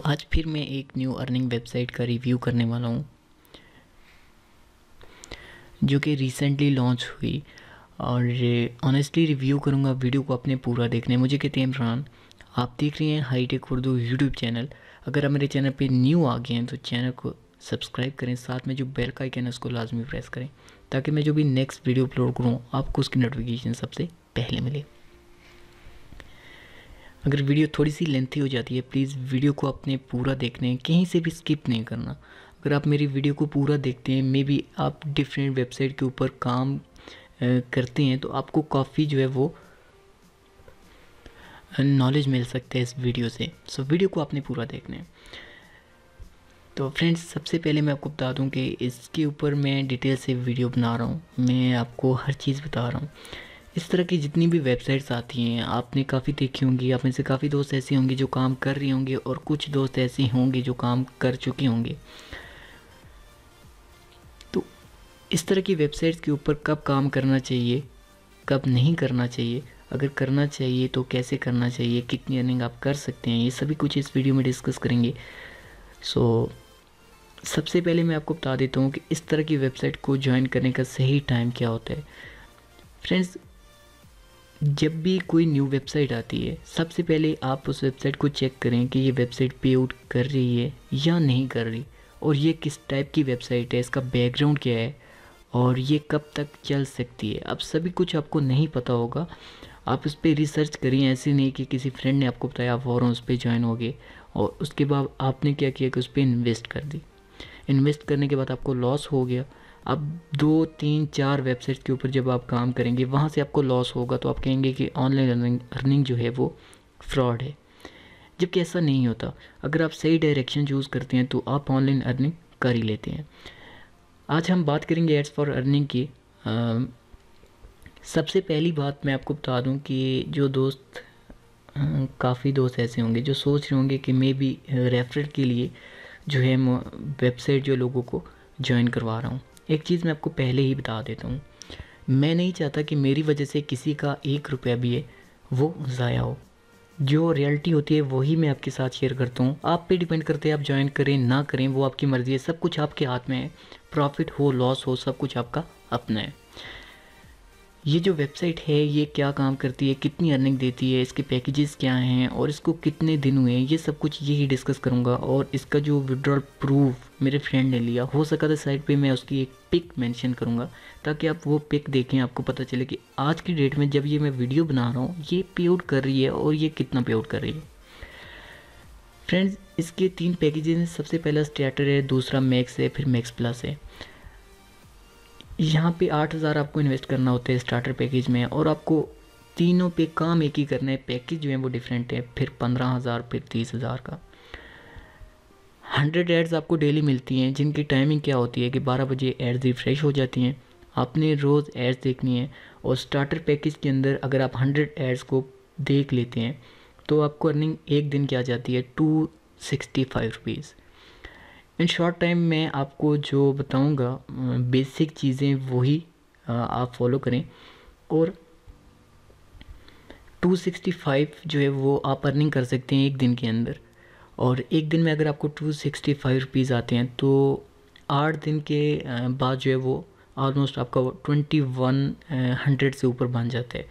आज फिर मैं एक न्यू अर्निंग वेबसाइट का रिव्यू करने वाला हूँ जो कि रिसेंटली लॉन्च हुई। और ऑनेस्टली रिव्यू करूँगा, वीडियो को अपने पूरा देखने। मुझे कहते हैं इमरान, आप देख रहे हैं हाईटेक उर्दू यूट्यूब चैनल। अगर आप मेरे चैनल पे न्यू आ गए हैं तो चैनल को सब्सक्राइब करें, साथ में जो बेल का आइकन है उसको लाजमी प्रेस करें ताकि मैं जो भी नेक्स्ट वीडियो अपलोड करूँ आपको उसकी नोटिफिकेशन सबसे पहले मिले। अगर वीडियो थोड़ी सी लेंथी हो जाती है प्लीज़ वीडियो को अपने पूरा देखने, कहीं से भी स्किप नहीं करना। अगर आप मेरी वीडियो को पूरा देखते हैं, मे बी आप डिफरेंट वेबसाइट के ऊपर काम करते हैं तो आपको काफ़ी जो है वो नॉलेज मिल सकता है इस वीडियो से। सो वीडियो को आपने पूरा देखना है। तो फ्रेंड्स, सबसे पहले मैं आपको बता दूं कि इसके ऊपर मैं डिटेल से वीडियो बना रहा हूं, मैं आपको हर चीज़ बता रहा हूं। इस तरह की जितनी भी वेबसाइट्स आती हैं आपने काफ़ी देखी होंगी, आप में से काफ़ी दोस्त ऐसे होंगे जो काम कर रहे होंगे और कुछ दोस्त ऐसे होंगे जो काम कर चुके होंगे। तो इस तरह की वेबसाइट्स के ऊपर कब काम करना चाहिए, कब नहीं करना चाहिए, अगर करना चाहिए तो कैसे करना चाहिए, कितनी अर्निंग आप कर सकते हैं, ये सभी कुछ इस वीडियो में डिस्कस करेंगे। सो सबसे पहले मैं आपको बता देता हूँ कि इस तरह की वेबसाइट को ज्वाइन करने का सही टाइम क्या होता है। फ्रेंड्स, जब भी कोई न्यू वेबसाइट आती है सबसे पहले आप उस वेबसाइट को चेक करें कि ये वेबसाइट पे आउट कर रही है या नहीं कर रही, और ये किस टाइप की वेबसाइट है, इसका बैकग्राउंड क्या है और ये कब तक चल सकती है। अब सभी कुछ आपको नहीं पता होगा, आप उस पर रिसर्च करिए। ऐसे नहीं कि किसी फ्रेंड ने आपको बताया आप फ़ौरन उस पर ज्वाइन हो गए और उसके बाद आपने क्या किया कि उस पर इन्वेस्ट कर दी। इन्वेस्ट करने के बाद आपको लॉस हो गया। अब 2, 3, 4 वेबसाइट्स के ऊपर जब आप काम करेंगे वहाँ से आपको लॉस होगा तो आप कहेंगे कि ऑनलाइन अर्निंग जो है वो फ्रॉड है, जबकि ऐसा नहीं होता। अगर आप सही डायरेक्शन चूज़ करते हैं तो आप ऑनलाइन अर्निंग कर ही लेते हैं। आज हम बात करेंगे एड्स फॉर अर्निंग की। सबसे पहली बात मैं आपको बता दूं कि जो दोस्त काफ़ी दोस्त ऐसे होंगे जो सोच रहे होंगे कि मैं भी रेफरल के लिए जो है वेबसाइट जो लोगों को ज्वाइन करवा रहा हूँ। एक चीज़ मैं आपको पहले ही बता देता हूँ, मैं नहीं चाहता कि मेरी वजह से किसी का 1 रुपया भी है वो ज़ाया हो। जो रियलिटी होती है वही मैं आपके साथ शेयर करता हूँ। आप पे डिपेंड करते हैं, आप ज्वाइन करें ना करें वो आपकी मर्ज़ी है, सब कुछ आपके हाथ में है। प्रॉफिट हो लॉस हो सब कुछ आपका अपना है। ये जो वेबसाइट है ये क्या काम करती है, कितनी अर्निंग देती है, इसके पैकेजेस क्या हैं और इसको कितने दिन हुए हैं, ये सब कुछ यही डिस्कस करूंगा। और इसका जो विड्रॉल प्रूफ मेरे फ्रेंड ने लिया, हो सका तो साइड पे मैं उसकी एक पिक मेंशन करूंगा ताकि आप वो पिक देखें, आपको पता चले कि आज की डेट में जब ये मैं वीडियो बना रहा हूँ ये पे आउट कर रही है और ये कितना पे आउट कर रही है। फ्रेंड्स, इसके 3 पैकेजेस हैं। सबसे पहला स्टार्टर है, दूसरा मैक्स है, फिर मैक्स प्लस है। यहाँ पे 8,000 आपको इन्वेस्ट करना होता है स्टार्टर पैकेज में, और आपको तीनों पे काम एक ही करना है। पैकेज जो है वो डिफरेंट है, फिर 15,000, फिर 30,000 का। 100 एड्स आपको डेली मिलती हैं जिनकी टाइमिंग क्या होती है कि 12 बजे एड्स रिफ्रेश हो जाती हैं, आपने रोज़ एड्स देखनी है। और स्टार्टर पैकेज के अंदर अगर आप 100 एड्स को देख लेते हैं तो आपको अर्निंग एक दिन की आ जाती है 265 रुपीज़। इन शॉर्ट टाइम मैं आपको जो बताऊंगा बेसिक चीज़ें वही आप फॉलो करें, और 265 जो है वो आप अर्निंग कर सकते हैं एक दिन के अंदर। और एक दिन में अगर आपको 265 रुपीज़ आते हैं तो 8 दिन के बाद जो है वो ऑलमोस्ट आपका 2100 से ऊपर बन जाता है।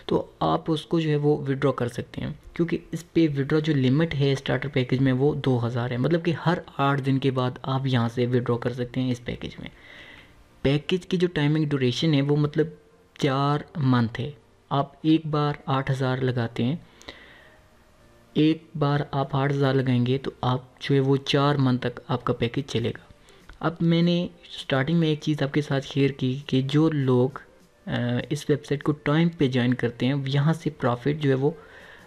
तो आप उसको जो है वो विड्रॉ कर सकते हैं, क्योंकि इस पे विड्रॉ जो लिमिट है स्टार्टर पैकेज में वो 2000 है। मतलब कि हर 8 दिन के बाद आप यहाँ से विड्रॉ कर सकते हैं इस पैकेज में। पैकेज की जो टाइमिंग ड्यूरेशन है वो मतलब 4 मंथ है। आप एक बार 8,000 लगाते हैं, एक बार आप 8,000 लगाएंगे तो आप जो है वो 4 मंथ तक आपका पैकेज चलेगा। अब मैंने स्टार्टिंग में एक चीज़ आपके साथ शेयर की कि जो लोग इस वेबसाइट को टाइम पे ज्वाइन करते हैं यहाँ से प्रॉफिट जो है वो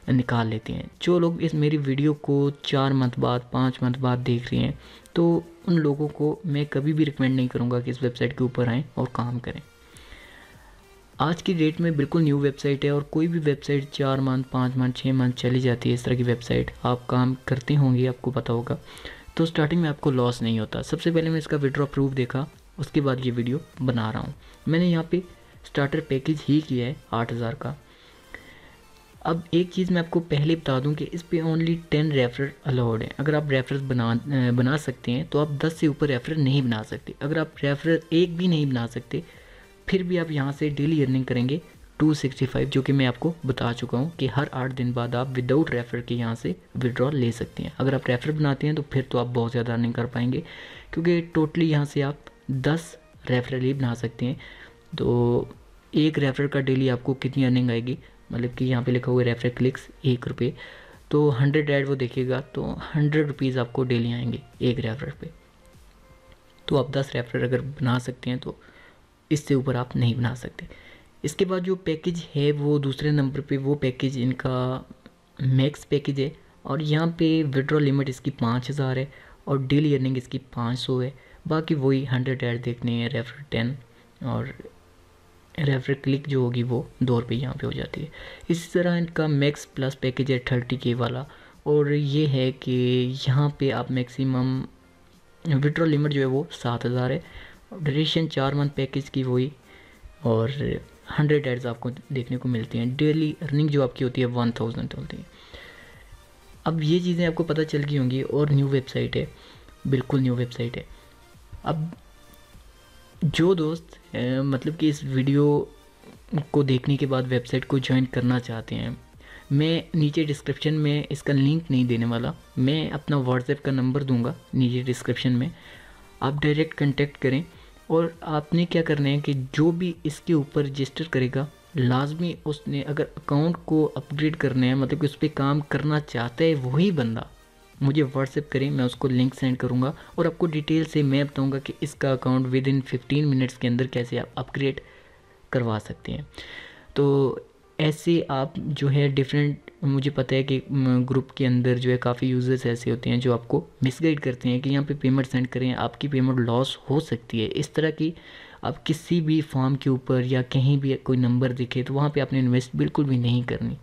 निकाल लेते हैं। जो लोग इस मेरी वीडियो को 4 मंथ बाद 5 मंथ बाद देख रहे हैं तो उन लोगों को मैं कभी भी रिकमेंड नहीं करूँगा कि इस वेबसाइट के ऊपर आएँ और काम करें। आज की डेट में बिल्कुल न्यू वेबसाइट है और कोई भी वेबसाइट 4 मंथ 5 मंथ 6 मंथ चली जाती है। इस तरह की वेबसाइट आप काम करते होंगे, आपको पता होगा, तो स्टार्टिंग में आपको लॉस नहीं होता। सबसे पहले मैं इसका विड्रॉ प्रूफ देखा, उसके बाद ये वीडियो बना रहा हूँ। मैंने यहाँ पे स्टार्टर पैकेज ही किया है 8,000 का। अब एक चीज़ मैं आपको पहले बता दूं कि इस पे ओनली 10 रेफरल अलाउड है। अगर आप रेफरल बना सकते हैं तो आप 10 से ऊपर रेफरल नहीं बना सकते। अगर आप रेफरल एक भी नहीं बना सकते फिर भी आप यहाँ से डेली अर्निंग करेंगे 265, जो कि मैं आपको बता चुका हूँ कि हर 8 दिन बाद आप विदाउट रेफर के यहाँ से विड्रॉल ले सकते हैं। अगर आप रेफर बनाते हैं तो फिर तो आप बहुत ज़्यादा अर्निंग कर पाएंगे, क्योंकि टोटली यहाँ से आप 10 रेफरल ही बना सकते हैं। तो एक रेफर का डेली आपको कितनी अर्निंग आएगी, मतलब कि यहाँ पे लिखा हुआ है रेफर क्लिक्स 1 रुपये, तो 100 ऐड वो देखेगा तो 100 रुपीज़ आपको डेली आएंगे एक रेफर पे। तो आप 10 रेफर अगर बना सकते हैं तो इससे ऊपर आप नहीं बना सकते। इसके बाद जो पैकेज है वो दूसरे नंबर पे, वो पैकेज इनका मैक्स पैकेज है, और यहाँ पे विड्रॉल लिमिट इसकी 5000 है और डेली अर्निंग इसकी 500 है। बाकी वही 100 ऐड देखने हैं, रेफर 10 और रेफर क्लिक जो होगी वो 2 रुपये यहाँ पे हो जाती है। इसी तरह इनका मैक्स प्लस पैकेज है 30K वाला, और ये है कि यहाँ पे आप मैक्सिमम विड्रॉल लिमिट जो है वो 7000 है, ड्यूरेशन 4 मंथ पैकेज की वही, और 100 एड्स आपको देखने को मिलती हैं। डेली अर्निंग जो आपकी होती है 1000 होती है। अब ये चीज़ें आपको पता चल गई होंगी, और न्यू वेबसाइट है, बिल्कुल न्यू वेबसाइट है। अब जो दोस्त मतलब कि इस वीडियो को देखने के बाद वेबसाइट को ज्वाइन करना चाहते हैं, मैं नीचे डिस्क्रिप्शन में इसका लिंक नहीं देने वाला, मैं अपना व्हाट्सएप का नंबर दूंगा नीचे डिस्क्रिप्शन में, आप डायरेक्ट कांटेक्ट करें। और आपने क्या करना है कि जो भी इसके ऊपर रजिस्टर करेगा लाजमी उसने अगर अकाउंट को अपग्रेड करना है, मतलब कि उस पर काम करना चाहता है, वही बंदा मुझे व्हाट्सएप करें, मैं उसको लिंक सेंड करूंगा और आपको डिटेल से मैं बताऊंगा कि इसका अकाउंट विद इन 15 मिनट्स के अंदर कैसे आप अपग्रेड करवा सकते हैं। तो ऐसे आप जो है डिफरेंट, मुझे पता है कि ग्रुप के अंदर जो है काफ़ी यूज़र्स ऐसे होते हैं जो आपको मिसगाइड करते हैं कि यहाँ पे पेमेंट सेंड करें, आपकी पेमेंट लॉस हो सकती है। इस तरह की आप किसी भी फॉर्म के ऊपर या कहीं भी कोई नंबर दिखे तो वहाँ पे आपने इन्वेस्ट बिल्कुल भी नहीं करनी।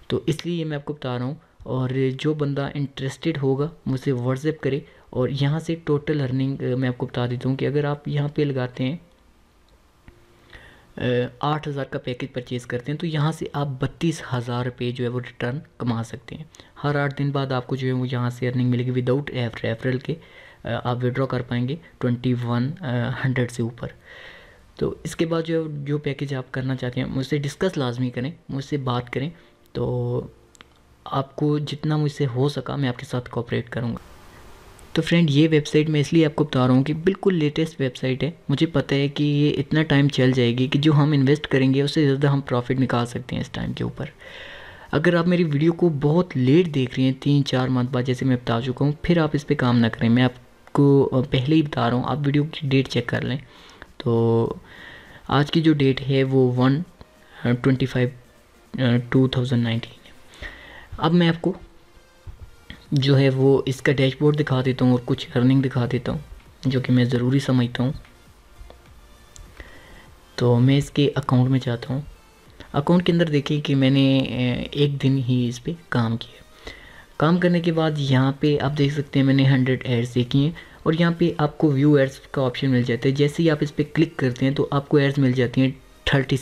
तो इसलिए मैं आपको बता रहा हूँ, और जो बंदा इंटरेस्टेड होगा मुझसे व्हाट्सएप करे। और यहाँ से टोटल अर्निंग मैं आपको बता देता हूँ कि अगर आप यहाँ पे लगाते हैं 8000 का पैकेज परचेज़ करते हैं तो यहाँ से आप 32,000 रुपये जो है वो रिटर्न कमा सकते हैं। हर 8 दिन बाद आपको जो है वो यहाँ से अर्निंग मिलेगी विदाउट रेफरल के, आप विड्रॉ कर पाएंगे 2100 से ऊपर। तो इसके बाद जो पैकेज आप करना चाहते हैं मुझसे डिस्कस लाजमी करें, मुझसे बात करें, तो आपको जितना मुझसे हो सका मैं आपके साथ कोऑपरेट करूँगा। तो फ्रेंड, ये वेबसाइट मैं इसलिए आपको बता रहा हूँ कि बिल्कुल लेटेस्ट वेबसाइट है। मुझे पता है कि ये इतना टाइम चल जाएगी कि जो हम इन्वेस्ट करेंगे उससे ज़्यादा हम प्रॉफिट निकाल सकते हैं इस टाइम के ऊपर। अगर आप मेरी वीडियो को बहुत लेट देख रहे हैं 3-4 मंथ बाद, जैसे मैं बता चुका हूँ, फिर आप इस पर काम ना करें। मैं आपको पहले ही बता रहा हूँ, आप वीडियो की डेट चेक कर लें। तो आज की जो डेट है वो 1/25/2019 है। अब मैं आपको जो है वो इसका डैशबोर्ड दिखा देता हूँ और कुछ अर्निंग दिखा देता हूँ जो कि मैं ज़रूरी समझता हूँ। तो मैं इसके अकाउंट में जाता हूँ। अकाउंट के अंदर देखिए कि मैंने एक दिन ही इस पर काम किया। काम करने के बाद यहाँ पे आप देख सकते हैं मैंने 100 एड्स देखी हैं, और यहाँ पे आपको व्यू एड्स का ऑप्शन मिल जाता है। जैसे ही आप इस पर क्लिक करते हैं तो आपको एड्स मिल जाती हैं 30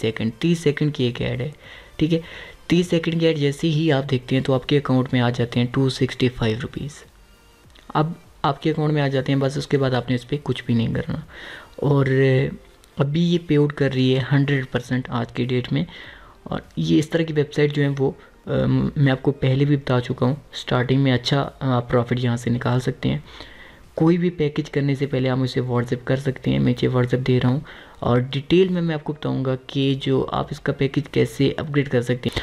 सेकंड की एक ऐड है, ठीक है। 30 सेकंड की ऐड जैसे ही आप देखते हैं तो आपके अकाउंट में आ जाते हैं 265 रुपीज़। अब आपके अकाउंट में आ जाते हैं, बस उसके बाद आपने इस पर कुछ भी नहीं करना। और अभी ये पे आउट कर रही है 100% आज की डेट में। और ये इस तरह की वेबसाइट जो है वो मैं आपको पहले भी बता चुका हूँ, स्टार्टिंग में अच्छा प्रॉफिट यहाँ से निकाल सकते हैं। कोई भी पैकेज करने से पहले आप मुझे व्हाट्सएप कर सकते हैं, मैं नीचे व्हाट्सएप दे रहा हूँ, और डिटेल में मैं आपको बताऊँगा कि जो आप इसका पैकेज कैसे अपग्रेड कर सकते हैं।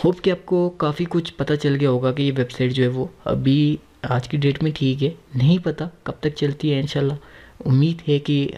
होप कि आपको काफ़ी कुछ पता चल गया होगा कि ये वेबसाइट जो है वो अभी आज की डेट में ठीक है, नहीं पता कब तक चलती है। इंशाल्लाह उम्मीद है कि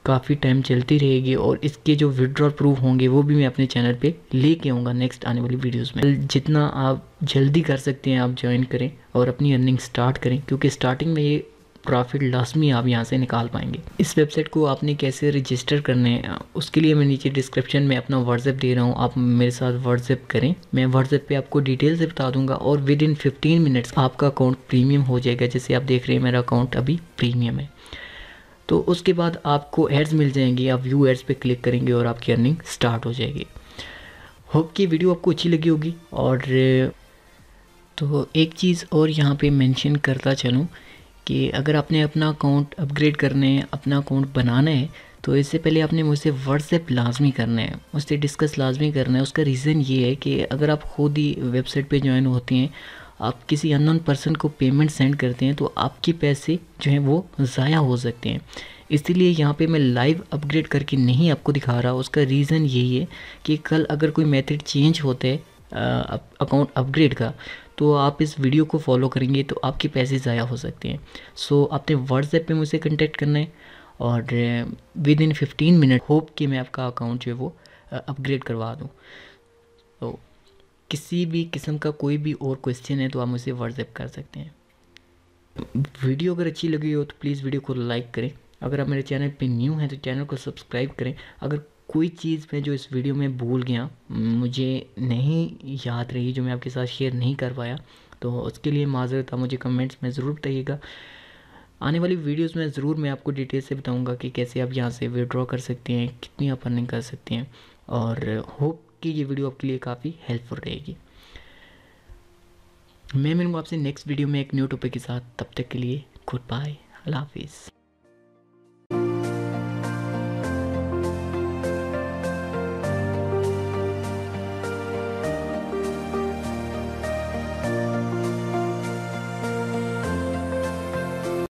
काफ़ी टाइम चलती रहेगी, और इसके जो विड्रॉल प्रूफ होंगे वो भी मैं अपने चैनल पे लेके आऊँगा नेक्स्ट आने वाली वीडियोस में। जितना आप जल्दी कर सकते हैं आप ज्वाइन करें और अपनी अर्निंग स्टार्ट करें, क्योंकि स्टार्टिंग में ये प्रॉफिट लाजमी आप यहाँ से निकाल पाएंगे। इस वेबसाइट को आपने कैसे रजिस्टर करना है उसके लिए मैं नीचे डिस्क्रिप्शन में अपना व्हाट्सएप दे रहा हूँ, आप मेरे साथ व्हाट्सएप करें। मैं व्हाट्सएप पे आपको डिटेल से बता दूंगा, और विद इन 15 मिनट्स आपका अकाउंट प्रीमियम हो जाएगा। जैसे आप देख रहे हैं मेरा अकाउंट अभी प्रीमियम है। तो उसके बाद आपको एड्स मिल जाएंगी, आप व्यू एड्स पे क्लिक करेंगे और आपकी अर्निंग स्टार्ट हो जाएगी। होप कि वीडियो आपको अच्छी लगी होगी। और तो एक चीज़ और यहाँ पे मेंशन करता चलूँ कि अगर आपने अपना अकाउंट अपग्रेड करना है, अपना अकाउंट बनाना है, तो इससे पहले आपने मुझसे व्हाट्सएप लाजमी करना है, मुझसे डिस्कस लाजमी करना है। उसका रीज़न ये है कि अगर आप खुद ही वेबसाइट पे ज्वाइन होते हैं, आप किसी अननोन पर्सन को पेमेंट सेंड करते हैं, तो आपके पैसे जो हैं वो ज़ाया हो सकते हैं। इसीलिए यहाँ पे मैं लाइव अपग्रेड करके नहीं आपको दिखा रहा। उसका रीज़न यही है कि कल अगर कोई मेथड चेंज होता है अकाउंट अपग्रेड का, तो आप इस वीडियो को फॉलो करेंगे तो आपके पैसे ज़ाया हो सकते हैं। सो आपने व्हाट्सएप पे मुझसे कांटेक्ट करना है और विद इन 15 मिनट होप कि मैं आपका अकाउंट जो है वो अपग्रेड करवा दूँ। तो किसी भी किस्म का कोई भी और क्वेश्चन है तो आप मुझसे व्हाट्सएप कर सकते हैं। वीडियो अगर अच्छी लगी हो तो प्लीज़ वीडियो को लाइक करें। अगर आप मेरे चैनल पे न्यू हैं तो चैनल को सब्सक्राइब करें। अगर कोई चीज़ मैं जो इस वीडियो में भूल गया, मुझे नहीं याद रही, जो मैं आपके साथ शेयर नहीं कर पाया, तो उसके लिए माज़रत, आप मुझे कमेंट्स में ज़रूर बताइएगा। आने वाली वीडियोस में ज़रूर मैं आपको डिटेल से बताऊंगा कि कैसे आप यहाँ से विड्रॉ कर सकते हैं, कितनी आप अर्निंग कर सकते हैं। और होप कि ये वीडियो आपके लिए काफ़ी हेल्पफुल रहेगी। मैं मिलूँगा आपसे नेक्स्ट वीडियो में एक न्यू टॉपिक के साथ। तब तक के लिए गुड बाय, अल्लाह हाफिज़।